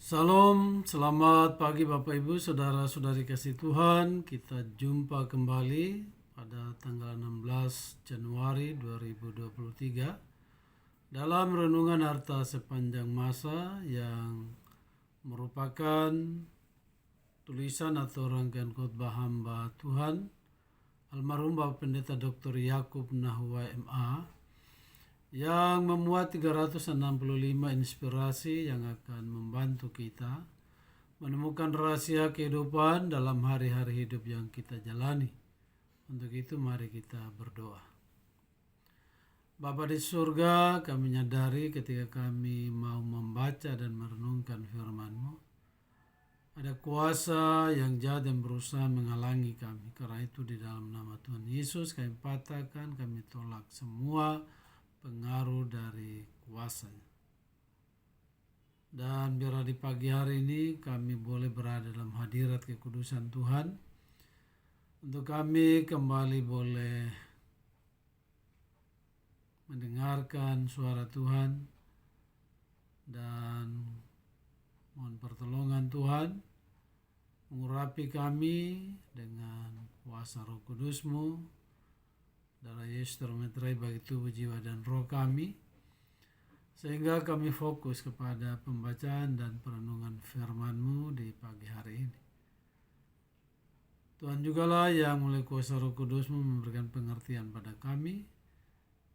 Salam, selamat pagi Bapak Ibu, Saudara-saudari kasih Tuhan. Kita jumpa kembali pada tanggal 16 Januari 2023 dalam renungan harta sepanjang masa yang merupakan tulisan atau rangkaian khotbah hamba Tuhan almarhum Bapak Pendeta Dr. Yakub Nahua MA yang memuat 365 inspirasi yang akan membantu kita menemukan rahasia kehidupan dalam hari-hari hidup yang kita jalani. Untuk itu mari kita berdoa. Bapa di surga, kami menyadari ketika kami mau membaca dan merenungkan firman-Mu, ada kuasa yang jahat yang berusaha menghalangi kami. Karena itu di dalam nama Tuhan Yesus kami patahkan, kami tolak semua pengaruh dari kuasanya. Dan biarlah di pagi hari ini kami boleh berada dalam hadirat kekudusan Tuhan. Untuk kami kembali boleh mendengarkan suara Tuhan. Dan mohon pertolongan Tuhan mengurapi kami dengan kuasa Roh Kudus-Mu. Darah Yesus termeterai bagi tubuh, jiwa, dan roh kami, sehingga kami fokus kepada pembacaan dan perenungan firman-Mu di pagi hari ini. Tuhan jugalah yang melalui kuasa Roh Kudus-Mu memberikan pengertian pada kami,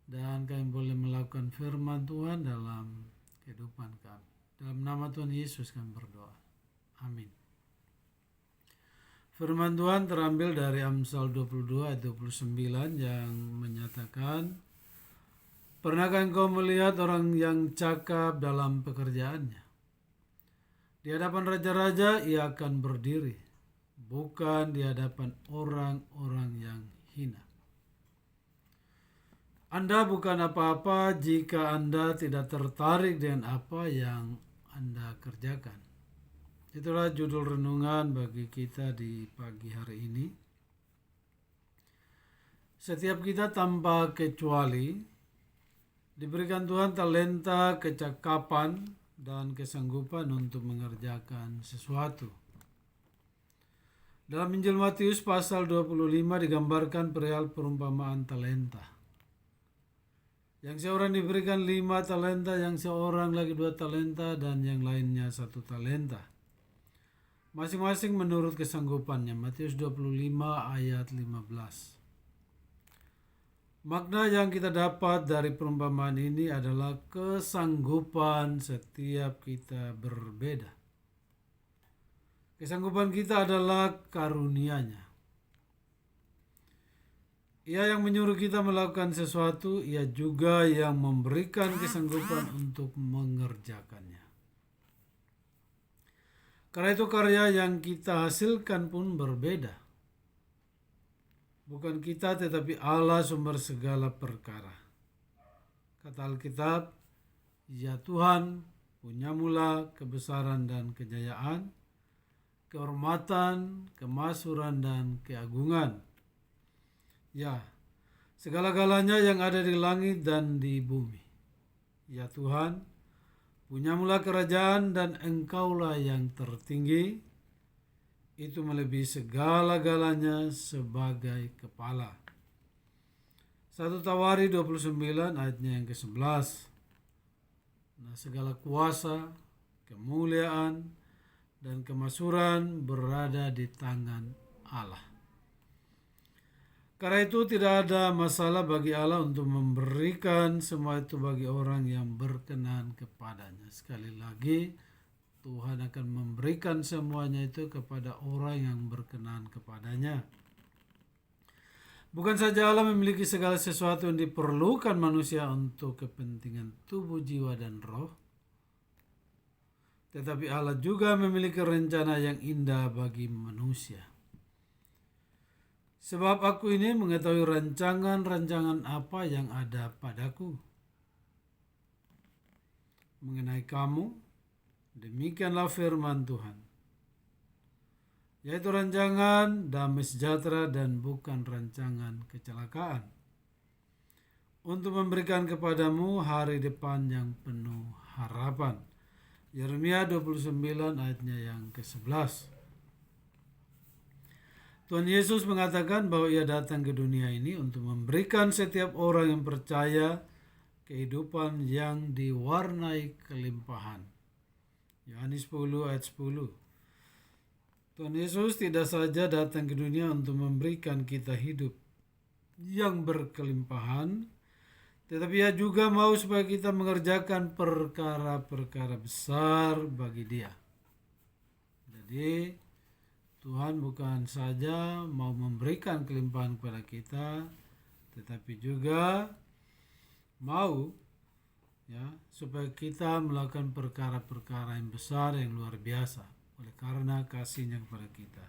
dan kami boleh melakukan firman Tuhan dalam kehidupan kami. Dalam nama Tuhan Yesus kami berdoa. Amin. Firman Tuhan terambil dari Amsal 22 ayat 29 yang menyatakan, pernahkah engkau melihat orang yang cakap dalam pekerjaannya? Di hadapan raja-raja ia akan berdiri, bukan di hadapan orang-orang yang hina. Anda bukan apa-apa jika Anda tidak tertarik dengan apa yang Anda kerjakan. Itulah judul renungan bagi kita di pagi hari ini. Setiap kita tanpa kecuali diberikan Tuhan talenta, kecakapan, dan kesanggupan untuk mengerjakan sesuatu. Dalam Injil Matius pasal 25 digambarkan perihal perumpamaan talenta. Yang seorang diberikan 5 talenta, yang seorang lagi 2 talenta, dan yang lainnya 1 talenta. Masing-masing menurut kesanggupannya. Matius 25 ayat 15. Makna yang kita dapat dari perumpamaan ini adalah kesanggupan setiap kita berbeda. Kesanggupan kita adalah karunia-Nya. Ia yang menyuruh kita melakukan sesuatu, Ia juga yang memberikan kesanggupan untuk mengerjakannya. Karena itu karya yang kita hasilkan pun berbeda. Bukan kita tetapi Allah sumber segala perkara. Kata Alkitab, ya Tuhan, punya mula kebesaran dan kejayaan, kehormatan, kemasyhuran, dan keagungan. Ya, segala-galanya yang ada di langit dan di bumi. Ya Tuhan, punya mula kerajaan dan Engkaulah yang tertinggi, itu melebihi segala-galanya sebagai kepala. 1 Tawari 29 ayatnya yang ke-11. Nah, segala kuasa, kemuliaan, dan kemasyhuran berada di tangan Allah. Karena itu tidak ada masalah bagi Allah untuk memberikan semua itu bagi orang yang berkenan kepadanya. Sekali lagi, Tuhan akan memberikan semuanya itu kepada orang yang berkenan kepadanya. Bukan saja Allah memiliki segala sesuatu yang diperlukan manusia untuk kepentingan tubuh, jiwa, dan roh, tetapi Allah juga memiliki rencana yang indah bagi manusia. Sebab aku ini mengetahui rancangan-rancangan apa yang ada padaku mengenai kamu, demikianlah firman Tuhan, yaitu rancangan damai sejahtera dan bukan rancangan kecelakaan, untuk memberikan kepadamu hari depan yang penuh harapan. Yeremia 29 ayatnya yang ke-11. Tuhan Yesus mengatakan bahwa ia datang ke dunia ini untuk memberikan setiap orang yang percaya kehidupan yang diwarnai kelimpahan. Yohanes 10 ayat 10. Tuhan Yesus tidak saja datang ke dunia untuk memberikan kita hidup yang berkelimpahan, tetapi ia juga mau supaya kita mengerjakan perkara-perkara besar bagi Dia. Jadi Tuhan bukan saja mau memberikan kelimpahan kepada kita, tetapi juga mau supaya kita melakukan perkara-perkara yang besar, yang luar biasa, oleh karena kasih-Nya kepada kita.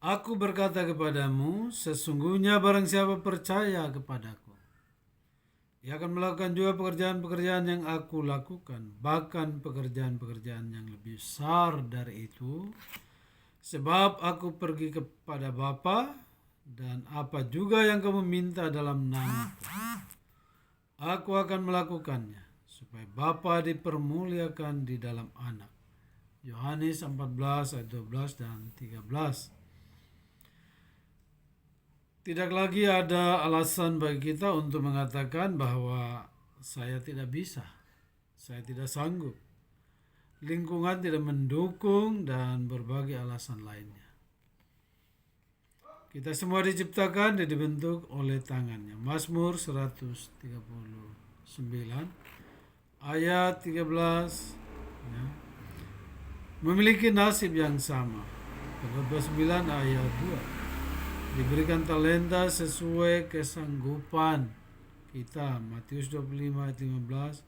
Aku berkata kepadamu, sesungguhnya barang siapa percaya kepadaku, ia akan melakukan juga pekerjaan-pekerjaan yang aku lakukan, bahkan pekerjaan-pekerjaan yang lebih besar dari itu, sebab aku pergi kepada Bapa, dan apa juga yang kamu minta dalam namaku, aku akan melakukannya, supaya Bapa dipermuliakan di dalam Anak. Yohanes 14 ayat 12 dan 13. Tidak lagi ada alasan bagi kita untuk mengatakan bahwa saya tidak bisa, saya tidak sanggup, lingkungan tidak mendukung, dan berbagai alasan lainnya. Kita semua diciptakan dan dibentuk oleh tangannya. Mazmur 139 ayat 13 memiliki nasib yang sama. 29 ayat 2 diberikan talenta sesuai kesanggupan kita. Matius 25 ayat 15.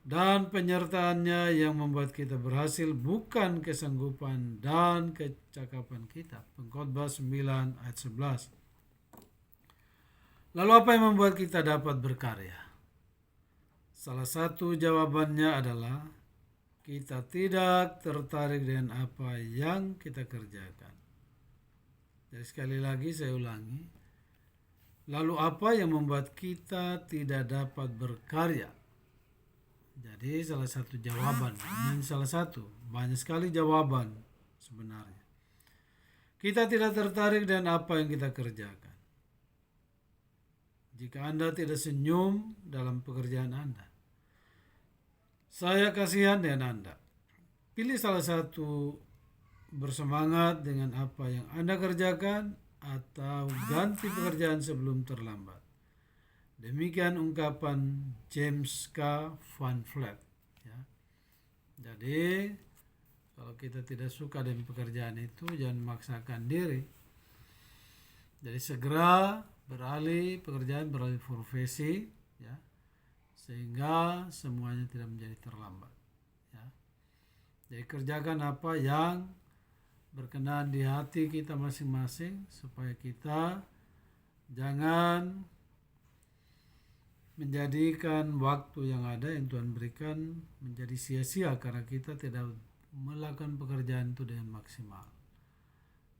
Dan penyertaannya yang membuat kita berhasil bukan kesanggupan dan kecakapan kita. Pengkhotbah 9 ayat 11. Lalu apa yang membuat kita dapat berkarya? Salah satu jawabannya adalah kita tidak tertarik dengan apa yang kita kerjakan. Jadi sekali lagi saya ulangi. Lalu apa yang membuat kita tidak dapat berkarya? Jadi salah satu jawaban, hanya salah satu, banyak sekali jawaban sebenarnya. Kita tidak tertarik dengan apa yang kita kerjakan. Jika Anda tidak senyum dalam pekerjaan Anda, saya kasihan dengan Anda. Pilih salah satu, bersemangat dengan apa yang Anda kerjakan, atau ganti pekerjaan sebelum terlambat. Demikian ungkapan James K. Van Vliet. Jadi kalau kita tidak suka dengan pekerjaan itu, jangan memaksakan diri. Jadi segera beralih pekerjaan, beralih profesi, sehingga semuanya tidak menjadi terlambat. Jadi kerjakan apa yang berkenan di hati kita masing-masing, supaya kita jangan menjadikan waktu yang ada yang Tuhan berikan menjadi sia-sia karena kita tidak melakukan pekerjaan itu dengan maksimal.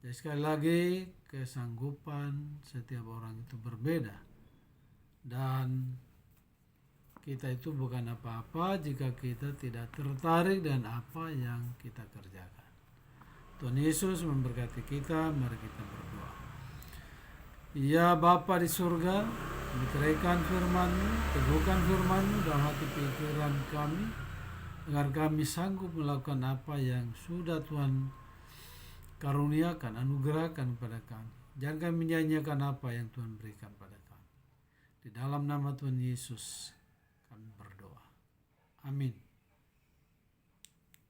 Jadi sekali lagi, kesanggupan setiap orang itu berbeda, dan kita itu bukan apa-apa jika kita tidak tertarik dengan apa yang kita kerjakan. Tuhan Yesus memberkati kita. Mari kita berdoa. Ya Bapa di surga, meteraikan firman-Mu, teguhkan firman-Mu dalam hati pikiran kami, agar kami sanggup melakukan apa yang sudah Tuhan karuniakan, anugerahkan kepada kami. Jangan kami menyanyiakan apa yang Tuhan berikan pada kami. Di dalam nama Tuhan Yesus kami berdoa. Amin.